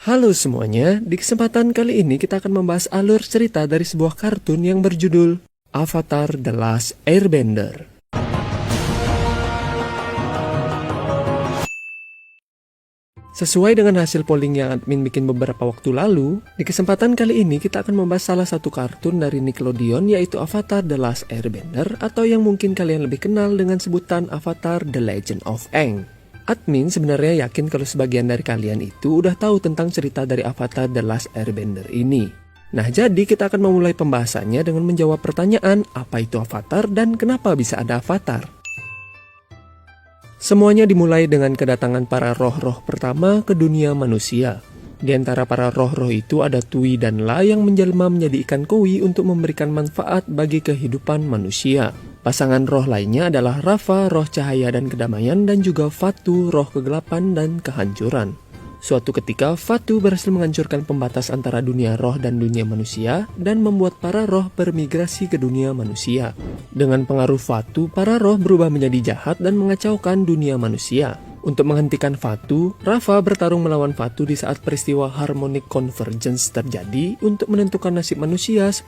Halo semuanya, di kesempatan kali ini kita akan membahas alur cerita dari sebuah kartun yang berjudul Avatar: The Last Airbender. Sesuai dengan hasil polling yang admin bikin beberapa waktu lalu, di kesempatan kali ini kita akan membahas salah satu kartun dari Nickelodeon yaitu Avatar: The Last Airbender atau yang mungkin kalian lebih kenal dengan sebutan Avatar: The Legend of Aang. Admin sebenarnya yakin kalau sebagian dari kalian itu udah tahu tentang cerita dari Avatar: The Last Airbender ini. Nah, jadi kita akan memulai pembahasannya dengan menjawab pertanyaan apa itu Avatar dan kenapa bisa ada Avatar. Semuanya dimulai dengan kedatangan para roh-roh pertama ke dunia manusia. Di antara para roh-roh itu ada Tui dan La yang menjelma menjadi ikan koi untuk memberikan manfaat bagi kehidupan manusia. Pasangan roh lainnya adalah Rafa, roh cahaya dan kedamaian, dan juga Fatu, roh kegelapan dan kehancuran. Suatu ketika, Fatu berhasil menghancurkan pembatas antara dunia roh dan dunia manusia dan membuat para roh bermigrasi ke dunia manusia. Dengan pengaruh Fatu, para roh berubah menjadi jahat dan mengacaukan dunia manusia. Untuk menghentikan Fatu, Rafa bertarung melawan Fatu di saat peristiwa Harmonic Convergence terjadi untuk menentukan nasib manusia 10.000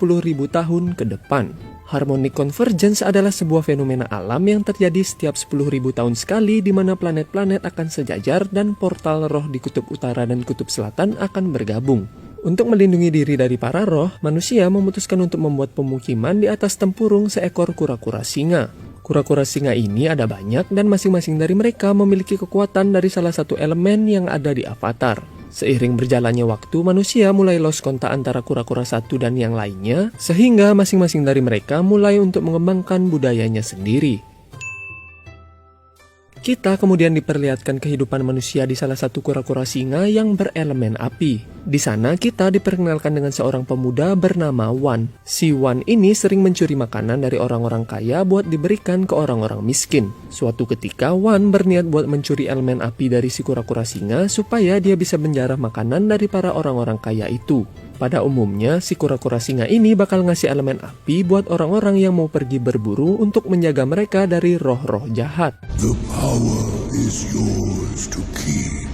tahun ke depan. Harmonic Convergence adalah sebuah fenomena alam yang terjadi setiap 10.000 tahun sekali di mana planet-planet akan sejajar dan portal roh di kutub utara dan kutub selatan akan bergabung. Untuk melindungi diri dari para roh, manusia memutuskan untuk membuat pemukiman di atas tempurung seekor kura-kura singa. Kura-kura singa ini ada banyak dan masing-masing dari mereka memiliki kekuatan dari salah satu elemen yang ada di Avatar. Seiring berjalannya waktu, manusia mulai lost kontak antara kura-kura satu dan yang lainnya, sehingga masing-masing dari mereka mulai untuk mengembangkan budayanya sendiri. Kita kemudian diperlihatkan kehidupan manusia di salah satu kura-kura singa yang berelemen api. Di sana kita diperkenalkan dengan seorang pemuda bernama Wan. Si Wan ini sering mencuri makanan dari orang-orang kaya buat diberikan ke orang-orang miskin. Suatu ketika Wan berniat buat mencuri elemen api dari si kura-kura singa supaya dia bisa menjarah makanan dari para orang-orang kaya itu. Pada umumnya, si kura-kura singa ini bakal ngasih elemen api buat orang-orang yang mau pergi berburu untuk menjaga mereka dari roh-roh jahat. The power is yours to keep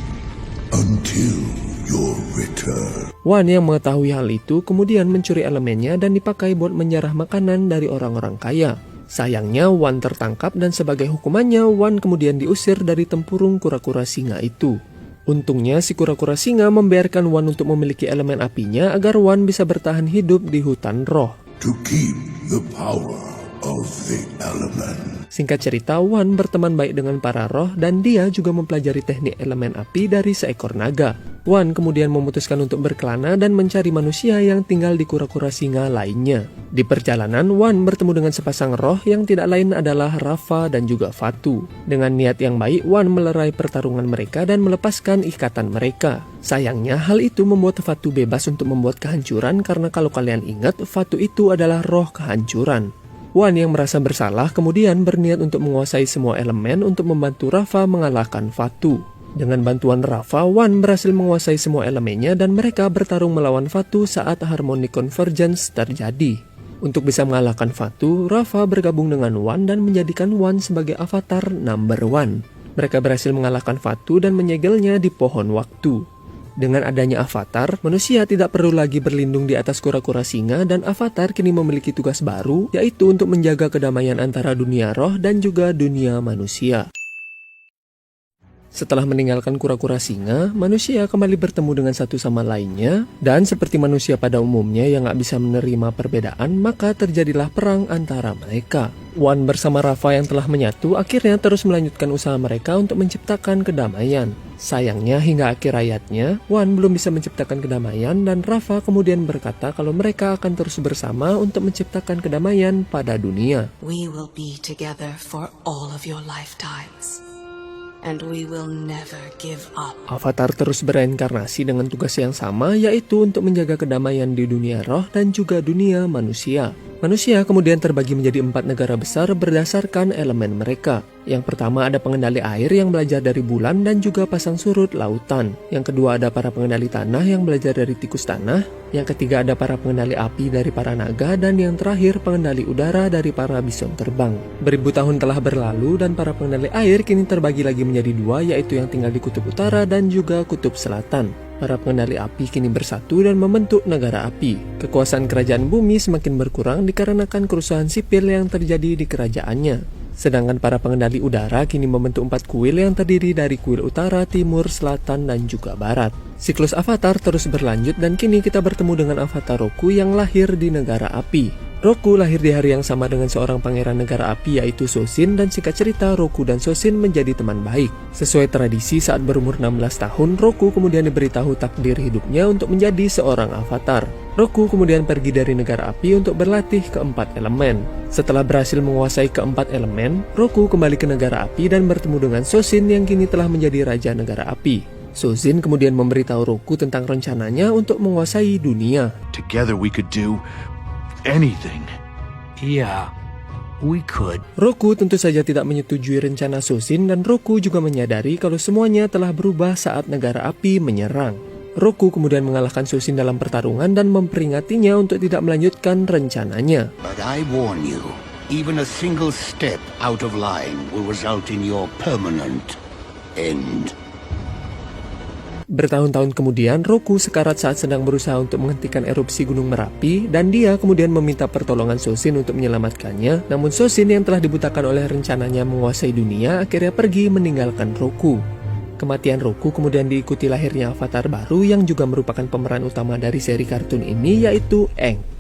until your return. Wan yang mengetahui hal itu kemudian mencuri elemennya dan dipakai buat menjarah makanan dari orang-orang kaya. Sayangnya Wan tertangkap dan sebagai hukumannya Wan kemudian diusir dari tempurung kura-kura singa itu. Untungnya si kura-kura singa membiarkan Wan untuk memiliki elemen apinya agar Wan bisa bertahan hidup di hutan roh. To keep the power of the element. Singkat cerita, Wan berteman baik dengan para roh dan dia juga mempelajari teknik elemen api dari seekor naga. Wan kemudian memutuskan untuk berkelana dan mencari manusia yang tinggal di kura-kura singa lainnya. Di perjalanan, Wan bertemu dengan sepasang roh yang tidak lain adalah Rafa dan juga Fatu. Dengan niat yang baik, Wan melerai pertarungan mereka dan melepaskan ikatan mereka. Sayangnya, hal itu membuat Fatu bebas untuk membuat kehancuran karena kalau kalian ingat, Fatu itu adalah roh kehancuran. Wan yang merasa bersalah kemudian berniat untuk menguasai semua elemen untuk membantu Rafa mengalahkan Fatu. Dengan bantuan Rafa, Wan berhasil menguasai semua elemennya dan mereka bertarung melawan Fatu saat Harmonic Convergence terjadi. Untuk bisa mengalahkan Fatu, Rafa bergabung dengan Wan dan menjadikan Wan sebagai avatar number 1. Mereka berhasil mengalahkan Fatu dan menyegelnya di pohon waktu. Dengan adanya Avatar, manusia tidak perlu lagi berlindung di atas kura-kura singa dan Avatar kini memiliki tugas baru, yaitu untuk menjaga kedamaian antara dunia roh dan juga dunia manusia. Setelah meninggalkan kura-kura singa, manusia kembali bertemu dengan satu sama lainnya, dan seperti manusia pada umumnya yang gak bisa menerima perbedaan, maka terjadilah perang antara mereka. Wan bersama Rafa yang telah menyatu akhirnya terus melanjutkan usaha mereka untuk menciptakan kedamaian. Sayangnya hingga akhir hayatnya, Wan belum bisa menciptakan kedamaian dan Rafa kemudian berkata kalau mereka akan terus bersama untuk menciptakan kedamaian pada dunia. We will be together for all of your lifetimes. And we will never give up. Avatar terus bereinkarnasi dengan tugas yang sama, yaitu untuk menjaga kedamaian di dunia roh dan juga dunia manusia. Manusia kemudian terbagi menjadi 4 negara besar berdasarkan elemen mereka. Yang pertama ada pengendali air yang belajar dari bulan dan juga pasang surut lautan. Yang kedua ada para pengendali tanah yang belajar dari tikus tanah. Yang ketiga ada para pengendali api dari para naga. Dan yang terakhir pengendali udara dari para bison terbang. Beribu tahun telah berlalu dan para pengendali air kini terbagi lagi menjadi 2, yaitu yang tinggal di kutub utara dan juga kutub selatan. Para pengendali api kini bersatu dan membentuk negara api. Kekuasaan kerajaan bumi semakin berkurang dikarenakan kerusuhan sipil yang terjadi di kerajaannya. Sedangkan para pengendali udara kini membentuk 4 kuil yang terdiri dari kuil utara, timur, selatan, dan juga barat. Siklus Avatar terus berlanjut dan kini kita bertemu dengan Avatar Roku yang lahir di negara api. Roku lahir di hari yang sama dengan seorang pangeran negara api yaitu Sosin, dan singkat cerita Roku dan Sosin menjadi teman baik. Sesuai tradisi saat berumur 16 tahun, Roku kemudian diberitahu takdir hidupnya untuk menjadi seorang avatar. Roku kemudian pergi dari negara api untuk berlatih keempat elemen. Setelah berhasil menguasai keempat elemen, Roku kembali ke negara api dan bertemu dengan Sosin yang kini telah menjadi raja negara api. Sosin kemudian memberitahu Roku tentang rencananya untuk menguasai dunia. Together we could do anything. Yeah, we could. Roku tentu saja tidak menyetujui rencana Sosin dan Roku juga menyadari kalau semuanya telah berubah saat negara api menyerang. Roku kemudian mengalahkan Sosin dalam pertarungan dan memperingatinya untuk tidak melanjutkan rencananya. But I warn you, even a single step out of line will result in your permanent end. Bertahun-tahun kemudian, Roku sekarat saat sedang berusaha untuk menghentikan erupsi Gunung Merapi dan dia kemudian meminta pertolongan Sosin untuk menyelamatkannya. Namun Sosin yang telah dibutakan oleh rencananya menguasai dunia akhirnya pergi meninggalkan Roku. Kematian Roku kemudian diikuti lahirnya avatar baru yang juga merupakan pemeran utama dari seri kartun ini yaitu Aang.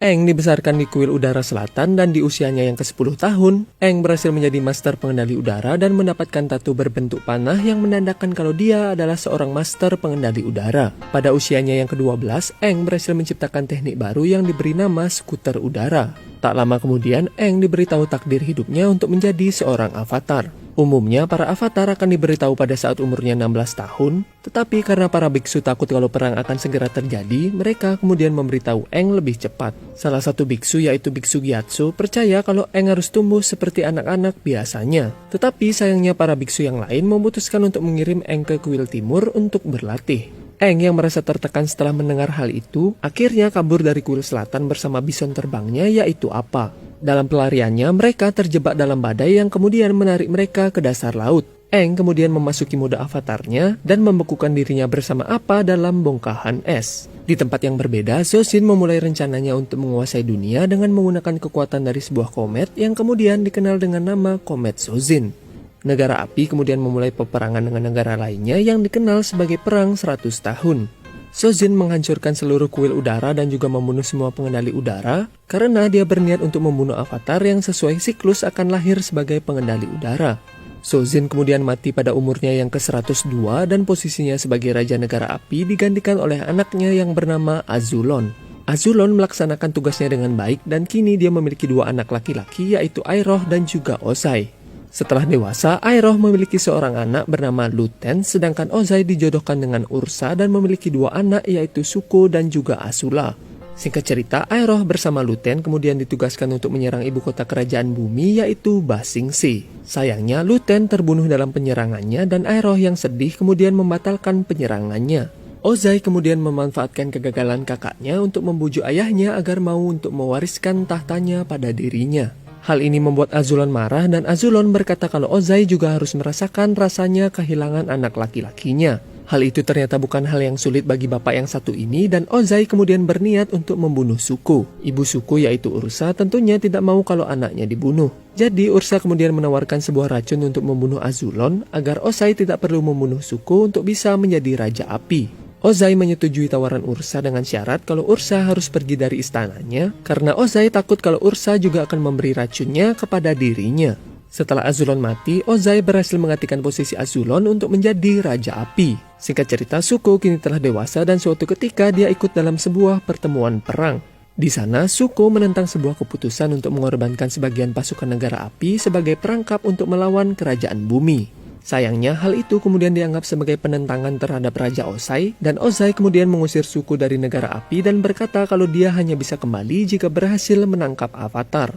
Aang dibesarkan di kuil udara selatan dan di usianya yang ke-10 tahun, Aang berhasil menjadi master pengendali udara dan mendapatkan tato berbentuk panah yang menandakan kalau dia adalah seorang master pengendali udara. Pada usianya yang ke-12, Aang berhasil menciptakan teknik baru yang diberi nama skuter udara. Tak lama kemudian, Aang diberitahu takdir hidupnya untuk menjadi seorang avatar. Umumnya, para avatar akan diberitahu pada saat umurnya 16 tahun, tetapi karena para biksu takut kalau perang akan segera terjadi, mereka kemudian memberitahu Aang lebih cepat. Salah satu biksu yaitu Biksu Gyatso percaya kalau Aang harus tumbuh seperti anak-anak biasanya. Tetapi sayangnya para biksu yang lain memutuskan untuk mengirim Aang ke kuil timur untuk berlatih. Aang yang merasa tertekan setelah mendengar hal itu, akhirnya kabur dari kuil selatan bersama bison terbangnya yaitu Appa. Dalam pelariannya, mereka terjebak dalam badai yang kemudian menarik mereka ke dasar laut. Aang kemudian memasuki mode avatarnya dan membekukan dirinya bersama Appa dalam bongkahan es. Di tempat yang berbeda, Sosin memulai rencananya untuk menguasai dunia dengan menggunakan kekuatan dari sebuah komet yang kemudian dikenal dengan nama Komet Sozin. Negara api kemudian memulai peperangan dengan negara lainnya yang dikenal sebagai Perang 100 Tahun. Sozin menghancurkan seluruh kuil udara dan juga membunuh semua pengendali udara karena dia berniat untuk membunuh avatar yang sesuai siklus akan lahir sebagai pengendali udara. Sozin kemudian mati pada umurnya yang ke-102 dan posisinya sebagai Raja Negara Api digantikan oleh anaknya yang bernama Azulon. Azulon melaksanakan tugasnya dengan baik dan kini dia memiliki 2 anak laki-laki yaitu Iroh dan juga Ozai. Setelah dewasa, Iroh memiliki seorang anak bernama Luten, sedangkan Ozai dijodohkan dengan Ursa dan memiliki 2 anak yaitu Zuko dan juga Azula. Singkat cerita, Iroh bersama Luten kemudian ditugaskan untuk menyerang ibu kota kerajaan bumi yaitu Ba Sing Se. Sayangnya, Luten terbunuh dalam penyerangannya dan Iroh yang sedih kemudian membatalkan penyerangannya. Ozai kemudian memanfaatkan kegagalan kakaknya untuk membujuk ayahnya agar mau untuk mewariskan tahtanya pada dirinya. Hal ini membuat Azulon marah dan Azulon berkata kalau Ozai juga harus merasakan rasanya kehilangan anak laki-lakinya. Hal itu ternyata bukan hal yang sulit bagi bapak yang satu ini dan Ozai kemudian berniat untuk membunuh Zuko. Ibu Zuko yaitu Ursa tentunya tidak mau kalau anaknya dibunuh. Jadi Ursa kemudian menawarkan sebuah racun untuk membunuh Azulon agar Ozai tidak perlu membunuh Zuko untuk bisa menjadi Raja Api. Ozai menyetujui tawaran Ursa dengan syarat kalau Ursa harus pergi dari istananya karena Ozai takut kalau Ursa juga akan memberi racunnya kepada dirinya. Setelah Azulon mati, Ozai berhasil menggantikan posisi Azulon untuk menjadi Raja Api. Singkat cerita, Zuko kini telah dewasa dan suatu ketika dia ikut dalam sebuah pertemuan perang. Di sana, Zuko menentang sebuah keputusan untuk mengorbankan sebagian pasukan negara api sebagai perangkap untuk melawan kerajaan bumi. Sayangnya, hal itu kemudian dianggap sebagai penentangan terhadap Raja Ozai, dan Ozai kemudian mengusir Zuko dari negara api dan berkata kalau dia hanya bisa kembali jika berhasil menangkap Avatar.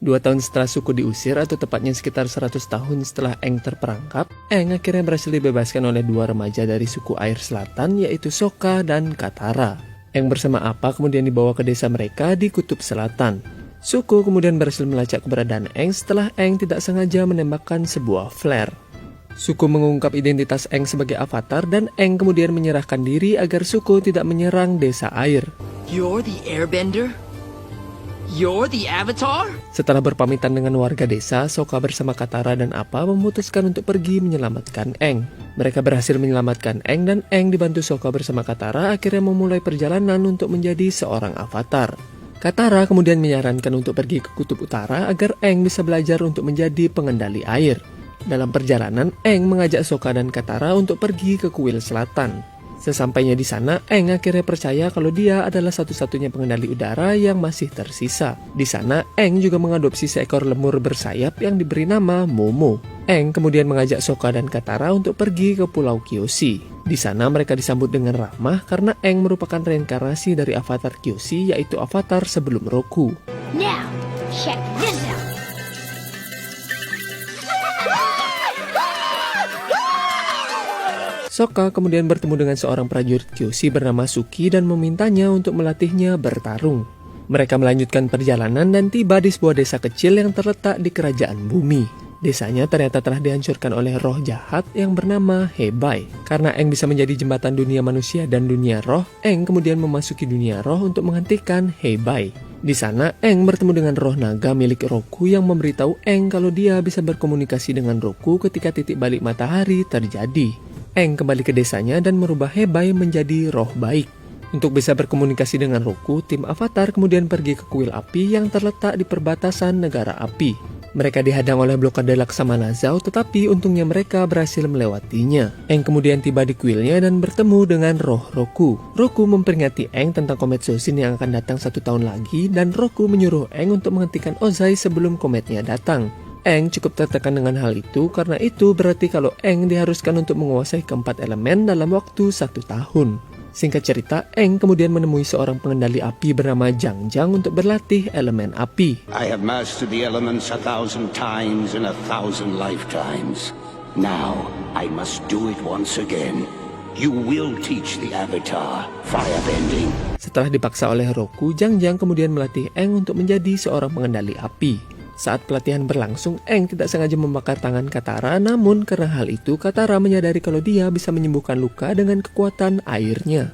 2 tahun setelah Zuko diusir, atau tepatnya sekitar 100 tahun setelah Aang terperangkap, Aang akhirnya berhasil dibebaskan oleh 2 remaja dari suku air selatan yaitu Sokka dan Katara. Aang bersama Appa kemudian dibawa ke desa mereka di Kutub Selatan. Zuko kemudian berhasil melacak keberadaan Aang setelah Aang tidak sengaja menembakkan sebuah flare. Suko mengungkap identitas Aang sebagai avatar dan Aang kemudian menyerahkan diri agar Suko tidak menyerang desa air. You're the airbender? You're the Avatar? Setelah berpamitan dengan warga desa, Sokka bersama Katara dan Appa memutuskan untuk pergi menyelamatkan Aang. Mereka berhasil menyelamatkan Aang dan Aang dibantu Sokka bersama Katara akhirnya memulai perjalanan untuk menjadi seorang avatar. Katara kemudian menyarankan untuk pergi ke Kutub Utara agar Aang bisa belajar untuk menjadi pengendali air. Dalam perjalanan, Aang mengajak Sokka dan Katara untuk pergi ke kuil selatan. Sesampainya di sana, Aang akhirnya percaya kalau dia adalah satu-satunya pengendali udara yang masih tersisa. Di sana, Aang juga mengadopsi seekor lemur bersayap yang diberi nama Momo. Aang kemudian mengajak Sokka dan Katara untuk pergi ke Pulau Kyoshi. Di sana mereka disambut dengan ramah karena Aang merupakan reinkarnasi dari avatar Kyoshi, yaitu avatar sebelum Roku. Now, check this out. Sokka kemudian bertemu dengan seorang prajurit Kyoshi bernama Suki dan memintanya untuk melatihnya bertarung. Mereka melanjutkan perjalanan dan tiba di sebuah desa kecil yang terletak di kerajaan bumi. Desanya ternyata telah dihancurkan oleh roh jahat yang bernama Hebai. Karena Aang bisa menjadi jembatan dunia manusia dan dunia roh, Aang kemudian memasuki dunia roh untuk menghentikan Hebai. Di sana, Aang bertemu dengan roh naga milik Roku yang memberitahu Aang kalau dia bisa berkomunikasi dengan Roku ketika titik balik matahari terjadi. Aang kembali ke desanya dan merubah Hebai menjadi roh baik. Untuk bisa berkomunikasi dengan Roku, tim Avatar kemudian pergi ke kuil api yang terletak di perbatasan negara api. Mereka dihadang oleh blokade Laksamana Zhao, tetapi untungnya mereka berhasil melewatinya. Aang kemudian tiba di kuilnya dan bertemu dengan roh Roku. Roku memperingati Aang tentang komet Shoshin yang akan datang 1 tahun lagi, dan Roku menyuruh Aang untuk menghentikan Ozai sebelum kometnya datang. Aang cukup tertekan dengan hal itu karena itu berarti kalau Aang diharuskan untuk menguasai keempat elemen dalam waktu 1 tahun. Singkat cerita, Aang kemudian menemui seorang pengendali api bernama Zhang Zhang untuk berlatih elemen api. I have mastered the elements 1,000 times in 1,000 lifetimes. Now, I must do it once again. You will teach the Avatar firebending. Setelah dipaksa oleh Roku, Zhang Zhang kemudian melatih Aang untuk menjadi seorang pengendali api. Saat pelatihan berlangsung, Aang tidak sengaja membakar tangan Katara, namun karena hal itu Katara menyadari kalau dia bisa menyembuhkan luka dengan kekuatan airnya.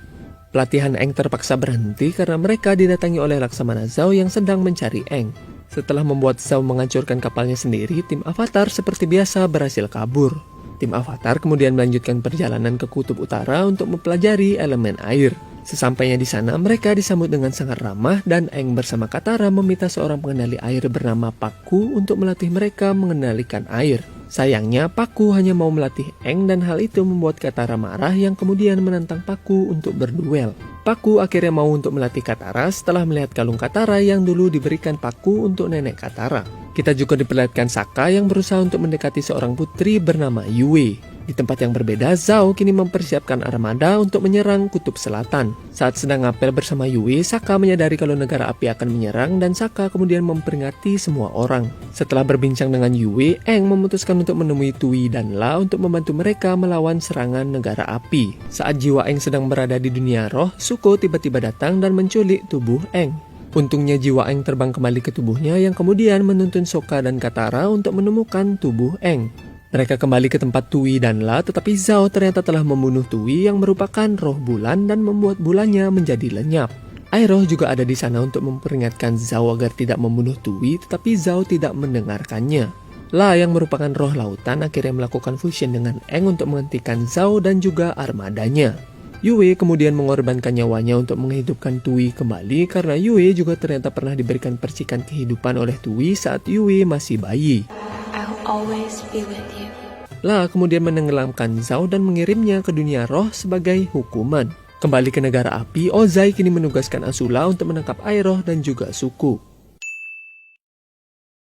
Pelatihan Aang terpaksa berhenti karena mereka didatangi oleh Laksamana Zhao yang sedang mencari Aang. Setelah membuat Zhao menghancurkan kapalnya sendiri, tim Avatar seperti biasa berhasil kabur. Tim Avatar kemudian melanjutkan perjalanan ke Kutub Utara untuk mempelajari elemen air. Sesampainya di sana, mereka disambut dengan sangat ramah dan Aang bersama Katara meminta seorang pengendali air bernama Pakku untuk melatih mereka mengendalikan air. Sayangnya, Pakku hanya mau melatih Aang dan hal itu membuat Katara marah yang kemudian menantang Pakku untuk berduel. Pakku akhirnya mau untuk melatih Katara setelah melihat kalung Katara yang dulu diberikan Pakku untuk nenek Katara. Kita juga diperlihatkan Sokka yang berusaha untuk mendekati seorang putri bernama Yue. Di tempat yang berbeda, Zhao kini mempersiapkan armada untuk menyerang Kutub Selatan. Saat sedang ngapel bersama Yue, Sokka menyadari kalau negara api akan menyerang dan Sokka kemudian memperingati semua orang. Setelah berbincang dengan Yue, Aang memutuskan untuk menemui Tui dan La untuk membantu mereka melawan serangan negara api. Saat jiwa Aang sedang berada di dunia roh, Zuko tiba-tiba datang dan menculik tubuh Aang. Untungnya jiwa Aang terbang kembali ke tubuhnya yang kemudian menuntun Sokka dan Katara untuk menemukan tubuh Aang. Mereka kembali ke tempat Tui dan La, tetapi Zhao ternyata telah membunuh Tui yang merupakan roh bulan dan membuat bulannya menjadi lenyap. Iroh juga ada di sana untuk memperingatkan Zhao agar tidak membunuh Tui, tetapi Zhao tidak mendengarkannya. La yang merupakan roh lautan akhirnya melakukan fusion dengan Aang untuk menghentikan Zhao dan juga armadanya. Yue kemudian mengorbankan nyawanya untuk menghidupkan Tui kembali karena Yue juga ternyata pernah diberikan percikan kehidupan oleh Tui saat Yue masih bayi. I'll always be with you. La kemudian menenggelamkan Zhao dan mengirimnya ke dunia roh sebagai hukuman. Kembali ke negara api, Ozai kini menugaskan Azula untuk menangkap Iroh dan juga Suku.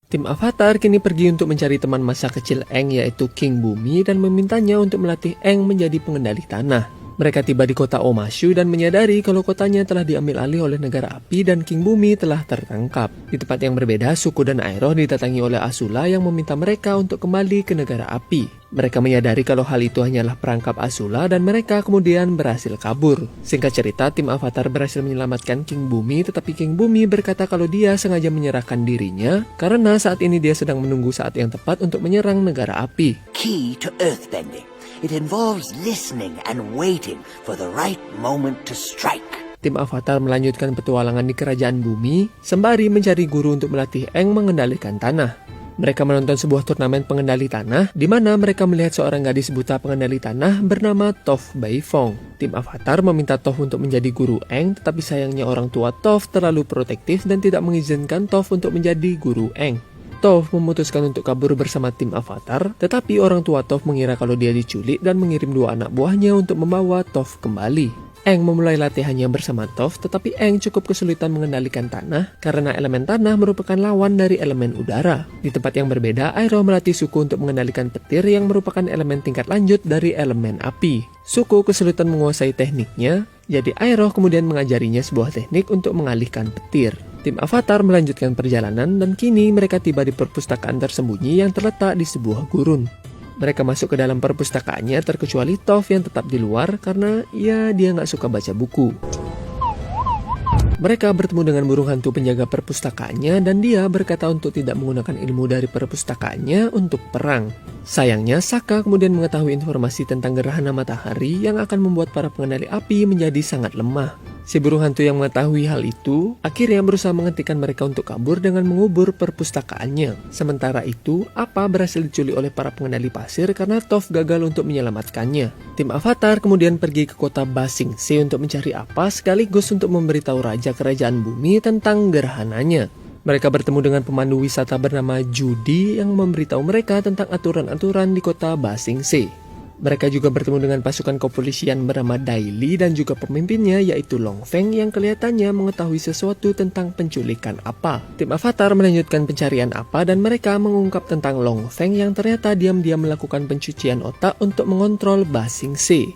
Tim Avatar kini pergi untuk mencari teman masa kecil Aang yaitu King Bumi dan memintanya untuk melatih Aang menjadi pengendali tanah. Mereka tiba di kota Omashu dan menyadari kalau kotanya telah diambil alih oleh negara api dan King Bumi telah tertangkap. Di tempat yang berbeda, Suko dan Aero didatangi oleh Azula yang meminta mereka untuk kembali ke negara api. Mereka menyadari kalau hal itu hanyalah perangkap Azula dan mereka kemudian berhasil kabur. Singkat cerita, tim Avatar berhasil menyelamatkan King Bumi, tetapi King Bumi berkata kalau dia sengaja menyerahkan dirinya karena saat ini dia sedang menunggu saat yang tepat untuk menyerang negara api. Key to earthbending. It involves listening and waiting for the right moment to strike. Tim Avatar melanjutkan petualangan di kerajaan bumi sembari mencari guru untuk melatih Aang mengendalikan tanah. Mereka menonton sebuah turnamen pengendali tanah di mana mereka melihat seorang gadis buta pengendali tanah bernama Toph Beifong. Tim Avatar meminta Toph untuk menjadi guru Aang, tetapi sayangnya orang tua Toph terlalu protektif dan tidak mengizinkan Toph untuk menjadi guru Aang. Toph memutuskan untuk kabur bersama tim Avatar, tetapi orang tua Toph mengira kalau dia diculik dan mengirim 2 anak buahnya untuk membawa Toph kembali. Aang memulai latihannya bersama Toph, tetapi Aang cukup kesulitan mengendalikan tanah karena elemen tanah merupakan lawan dari elemen udara. Di tempat yang berbeda, Aero melatih Suko untuk mengendalikan petir yang merupakan elemen tingkat lanjut dari elemen api. Suko kesulitan menguasai tekniknya, jadi Aero kemudian mengajarinya sebuah teknik untuk mengalihkan petir. Tim Avatar melanjutkan perjalanan dan kini mereka tiba di perpustakaan tersembunyi yang terletak di sebuah gurun. Mereka masuk ke dalam perpustakaannya terkecuali Toph yang tetap di luar karena dia nggak suka baca buku. Mereka bertemu dengan burung hantu penjaga perpustakaannya dan dia berkata untuk tidak menggunakan ilmu dari perpustakaannya untuk perang. Sayangnya, Sokka kemudian mengetahui informasi tentang gerhana matahari yang akan membuat para pengendali api menjadi sangat lemah. Si burung hantu yang mengetahui hal itu akhirnya berusaha menghentikan mereka untuk kabur dengan mengubur perpustakaannya. Sementara itu, Appa berhasil diculik oleh para pengendali pasir karena Toph gagal untuk menyelamatkannya. Tim Avatar kemudian pergi ke kota Ba Sing Se untuk mencari Appa sekaligus untuk memberitahu Raja Kerajaan Bumi tentang gerhananya. Mereka bertemu dengan pemandu wisata bernama Judy yang memberitahu mereka tentang aturan-aturan di kota Ba Sing Se. Mereka juga bertemu dengan pasukan kepolisian bernama Dai Li dan juga pemimpinnya yaitu Long Feng yang kelihatannya mengetahui sesuatu tentang penculikan Appa. Tim Avatar melanjutkan pencarian Appa dan mereka mengungkap tentang Long Feng yang ternyata diam-diam melakukan pencucian otak untuk mengontrol Ba Sing Se.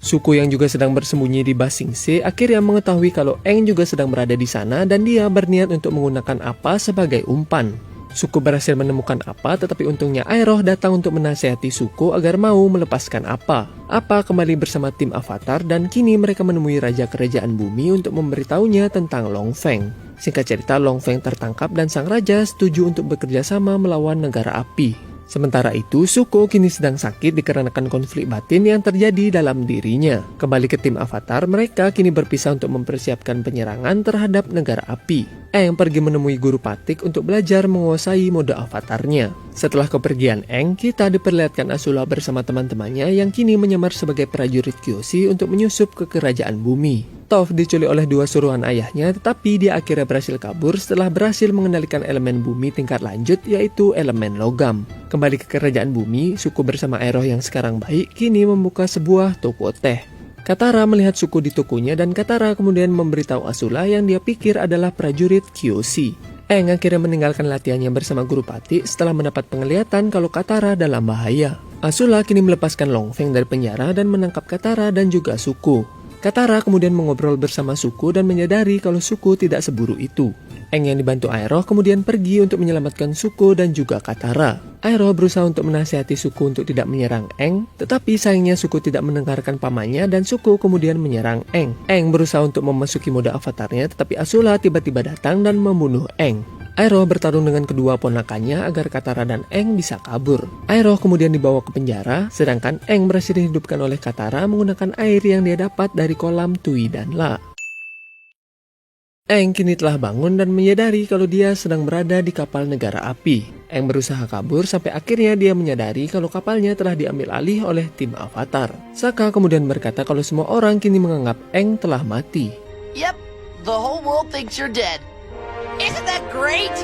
Suko yang juga sedang bersembunyi di Ba Sing Se akhirnya mengetahui kalau Aang juga sedang berada di sana dan dia berniat untuk menggunakan Appa sebagai umpan. Suko berhasil menemukan Appa, tetapi untungnya Aero datang untuk menasihati Suko agar mau melepaskan Appa. Appa kembali bersama tim Avatar dan kini mereka menemui Raja Kerajaan Bumi untuk memberitahunya tentang Long Feng. Singkat cerita, Long Feng tertangkap dan sang raja setuju untuk bekerja sama melawan negara api. Sementara itu, Suko kini sedang sakit dikarenakan konflik batin yang terjadi dalam dirinya. Kembali ke tim Avatar, mereka kini berpisah untuk mempersiapkan penyerangan terhadap negara api. Aang pergi menemui guru Patik untuk belajar menguasai mode avatarnya. Setelah kepergian Aang, kita diperlihatkan Azula bersama teman-temannya yang kini menyamar sebagai prajurit Kyoshi untuk menyusup ke kerajaan bumi. Toph diculik oleh 2 suruhan ayahnya, tetapi dia akhirnya berhasil kabur setelah berhasil mengendalikan elemen bumi tingkat lanjut yaitu elemen logam. Kembali ke kerajaan bumi, Suko bersama Aero yang sekarang baik kini membuka sebuah toko teh. Katara melihat Suko di tokonya dan Katara kemudian memberitahu Azula yang dia pikir adalah prajurit Kyoshi. Aang akhirnya meninggalkan latihannya bersama guru Patik setelah mendapat penglihatan kalau Katara dalam bahaya. Azula kini melepaskan Long Feng dari penjara dan menangkap Katara dan juga Suko. Katara kemudian mengobrol bersama Suko dan menyadari kalau Suko tidak seburu itu. Aang yang dibantu Aero kemudian pergi untuk menyelamatkan Suko dan juga Katara. Aero berusaha untuk menasihati Suko untuk tidak menyerang Aang, tetapi sayangnya Suko tidak mendengarkan pamannya dan Suko kemudian menyerang Aang. Aang berusaha untuk memasuki mode avatarnya, tetapi Azula tiba-tiba datang dan membunuh Aang. Aero bertarung dengan kedua ponakannya agar Katara dan Aang bisa kabur. Aero kemudian dibawa ke penjara, sedangkan Aang berhasil dihidupkan oleh Katara menggunakan air yang dia dapat dari kolam Tui dan La. Aang kini telah bangun dan menyadari kalau dia sedang berada di kapal negara api. Aang berusaha kabur sampai akhirnya dia menyadari kalau kapalnya telah diambil alih oleh tim Avatar. Sokka kemudian berkata kalau semua orang kini menganggap Aang telah mati. Yep, the whole world thinks you're dead. Isn't that great?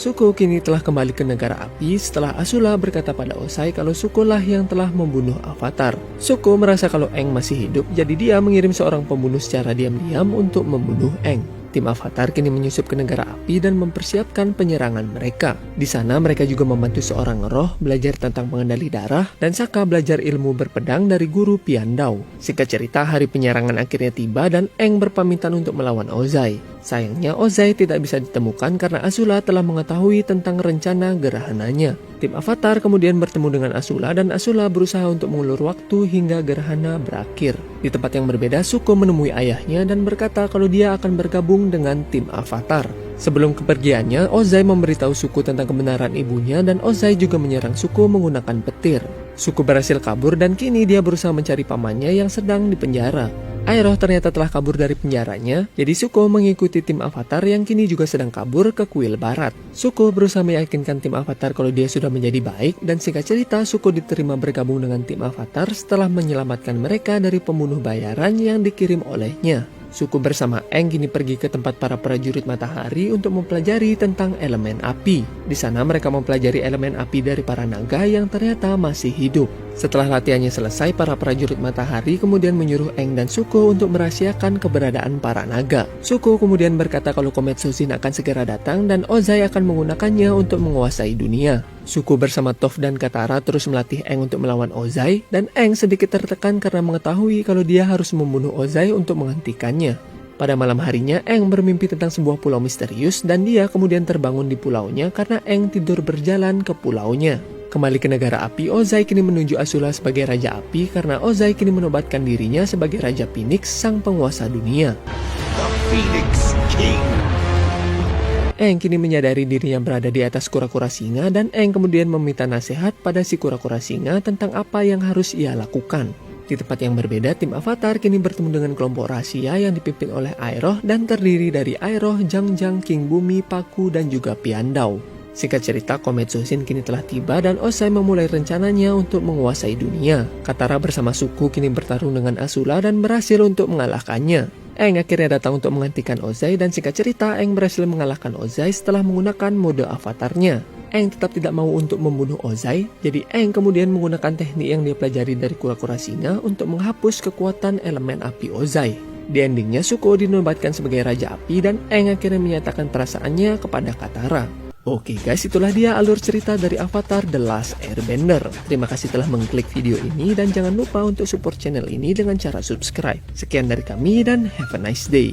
Suko kini telah kembali ke negara api setelah Azula berkata pada Osai kalau Suko lah yang telah membunuh Avatar. Suko merasa kalau Aang masih hidup, jadi dia mengirim seorang pembunuh secara diam-diam untuk membunuh Aang. Tim Avatar kini menyusup ke negara api dan mempersiapkan penyerangan mereka. Di sana mereka juga membantu seorang roh belajar tentang pengendali darah dan Sokka belajar ilmu berpedang dari guru Piandao. Singkat cerita, hari penyerangan akhirnya tiba dan Aang berpamitan untuk melawan Ozai. Sayangnya Ozai tidak bisa ditemukan karena Azula telah mengetahui tentang rencana gerahananya. Tim Avatar kemudian bertemu dengan Azula dan Azula berusaha untuk mengulur waktu hingga gerhana berakhir. Di tempat yang berbeda, Zuko menemui ayahnya dan berkata kalau dia akan bergabung dengan tim Avatar. Sebelum kepergiannya, Ozai memberitahu Zuko tentang kebenaran ibunya dan Ozai juga menyerang Zuko menggunakan petir. Zuko berhasil kabur dan kini dia berusaha mencari pamannya yang sedang dipenjara. Iroh ternyata telah kabur dari penjaranya, jadi Zuko mengikuti tim Avatar yang kini juga sedang kabur ke kuil barat. Zuko berusaha meyakinkan tim Avatar kalau dia sudah menjadi baik, dan singkat cerita Zuko diterima bergabung dengan tim Avatar setelah menyelamatkan mereka dari pembunuh bayaran yang dikirim olehnya. Zuko bersama Aang kini pergi ke tempat para prajurit matahari untuk mempelajari tentang elemen api. Di sana mereka mempelajari elemen api dari para naga yang ternyata masih hidup. Setelah latihannya selesai, para prajurit matahari kemudian menyuruh Aang dan Zuko untuk merahasiakan keberadaan para naga. Zuko kemudian berkata kalau komet Sojin akan segera datang dan Ozai akan menggunakannya untuk menguasai dunia. Zuko bersama Toph dan Katara terus melatih Aang untuk melawan Ozai, dan Aang sedikit tertekan karena mengetahui kalau dia harus membunuh Ozai untuk menghentikannya. Pada malam harinya, Aang bermimpi tentang sebuah pulau misterius dan dia kemudian terbangun di pulaunya karena Aang tidur berjalan ke pulaunya. Kembali ke negara api, Ozai kini menunjuk Azula sebagai Raja Api karena Ozai kini menobatkan dirinya sebagai Raja Phoenix, sang penguasa dunia. The Phoenix King. Aang kini menyadari dirinya berada di atas kura-kura singa dan Aang kemudian meminta nasihat pada si kura-kura singa tentang apa yang harus ia lakukan. Di tempat yang berbeda, tim Avatar kini bertemu dengan kelompok rahasia yang dipimpin oleh Iroh dan terdiri dari Iroh, Zhang, King Bumi, Pakku, dan juga Piandao. Singkat cerita, komet Sojin kini telah tiba dan Ozai memulai rencananya untuk menguasai dunia. Katara bersama suku kini bertarung dengan Azula dan berhasil untuk mengalahkannya. Aang akhirnya datang untuk menghentikan Ozai dan singkat cerita Aang berhasil mengalahkan Ozai setelah menggunakan mode avatarnya. Aang tetap tidak mau untuk membunuh Ozai, jadi Aang kemudian menggunakan teknik yang dia pelajari dari kura-kura singa untuk menghapus kekuatan elemen api Ozai. Di endingnya, Zuko dinobatkan sebagai Raja Api dan Aang akhirnya menyatakan perasaannya kepada Katara. Oke guys, itulah dia alur cerita dari Avatar The Last Airbender. Terima kasih telah mengklik video ini dan jangan lupa untuk support channel ini dengan cara subscribe. Sekian dari kami dan have a nice day.